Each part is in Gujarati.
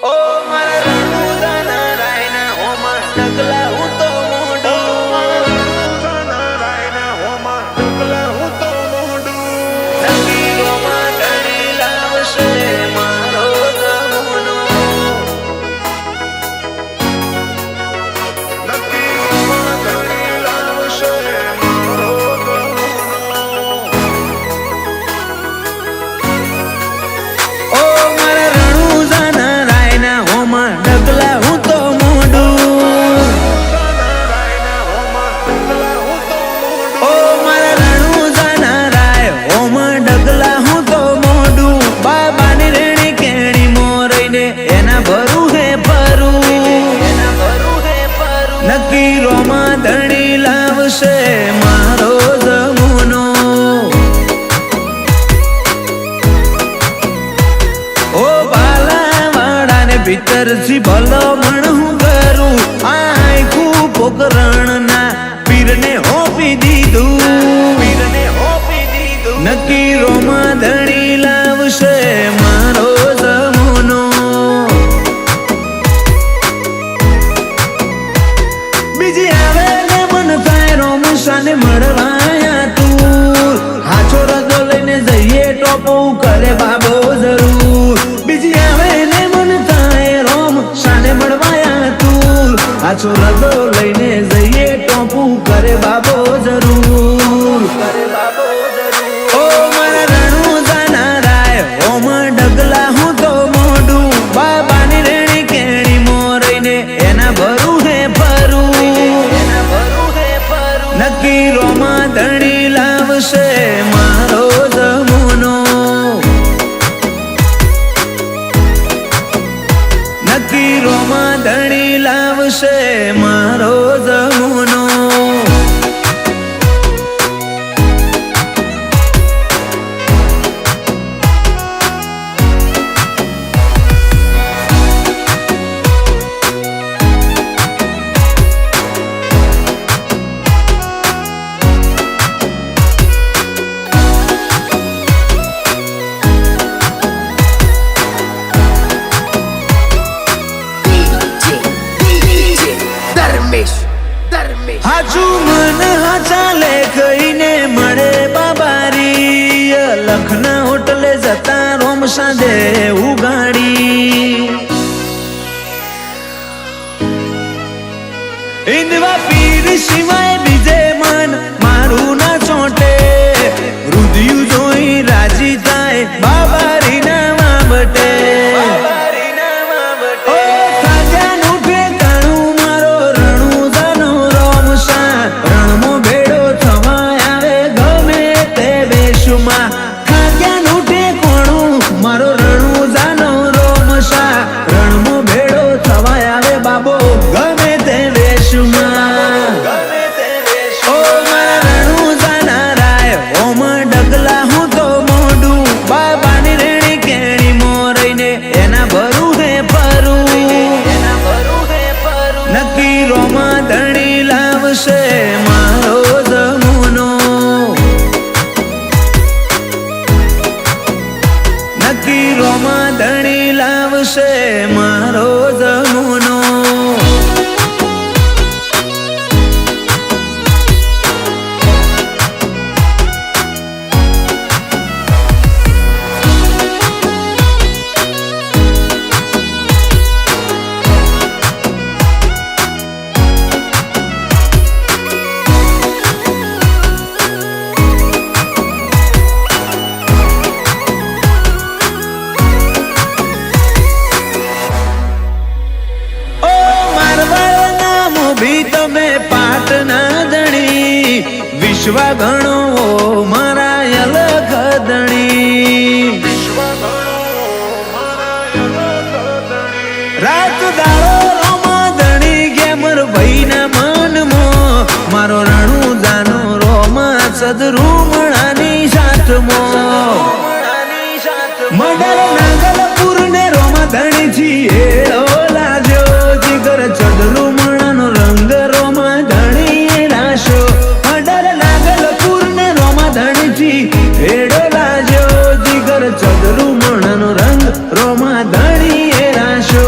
ઓ મારા રણુદાના રાયના હોમાં ડગલા હું તો મોઢું રાયના હોમાં ડગલા હું તો મોઢું નકીરોમાં ઘણી લાવશે મારો જમુનો નકીરોમાં ઘણી લાવશે મારો જમુનો ઓ મારા રણુદાના રાયના હોમાં ડગલા હું તો મોઢું ઓ મારા રણુદાના રાય હોમાં ડગલા હું તો મોઢું બાબાની રેણી કેણી મોરઈને એના ભરું હે ભરું નકીરોમાં ધણી લાવશે મારો જમુનો ઓ બાલાવાડાને ભીતરથી ભલો મણ હું કરું આખું પોકરણના પીરને હોપી દીધું નકીરોમાં ધણી લાવશે મારો જમુનો બીજી આવે ને મન થાય રોમસાને મળવાયા તું હાચો રદો લઈને જઈએ ટોપું કરે બાબો જરૂર બીજી આવે ને મન થાય રોમસાને મળવાયા તું હાચો રદો લઈને જઈએ ટોપું કરે બાબો જરૂર ઓ મારા રણુદાના રાય હોમાં ડગલા હું તો મોઢું બાબાની રેણી કેણી મોરઈને એના ભરું હે ભરું નકીરોમાં ધણી લાવશે મારો જમુનો નકીરોમાં ધણી લાવશે મારો જમુનો હાજુ મન ચાલે કહીને મળે બાબારી લખના હોટલે જતા રોમ સાંજે ઉગાડી ઇન્દવા પીર સિવાય બીજે મન મારું ના ચોંટે રુધિયું જોઈ રાજી થાય બાબારી ના વાબટે મારો રણુદાનો રોમસા રણમો ભેડો થવાય આવે બાબો ગમે તે વેશમાં ઓ મારા રણુદાના રાય હોમાં ડગલા હું તો મોઢું બાબાની રેણી કેણી મોરઈને એના ભરું હે ભરું નકીરોમાં ધણી લાવશે મારો જમુનો નકીરોમાં ધણી લાવશે મારો જમુનો ભી તમે પાટના ધણી વિશ્વ ગણો મારા અલગ ધણી રાત દાડો રોમા ધણી ગેમર ભાઈના મનમાં મારો રણુદાનો રોમા સદરૂમણાની સાથમો મડર નાગલપુર ને રોમા ધણી છી હેળો લાગ્યો જીગર ચદરૂમણાનો રંગ રોમા ધણી રાશો મડર નાગલપુર ને રોમા ધણી છી હેળો લાગ્યો જીગર ચદરૂમણાનો રંગ રોમા ધણી રાશો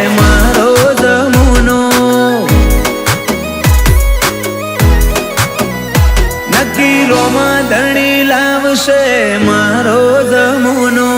મારો જમુનો. નક્કી રોમાં ધણી લાવશે મારો જમુનો.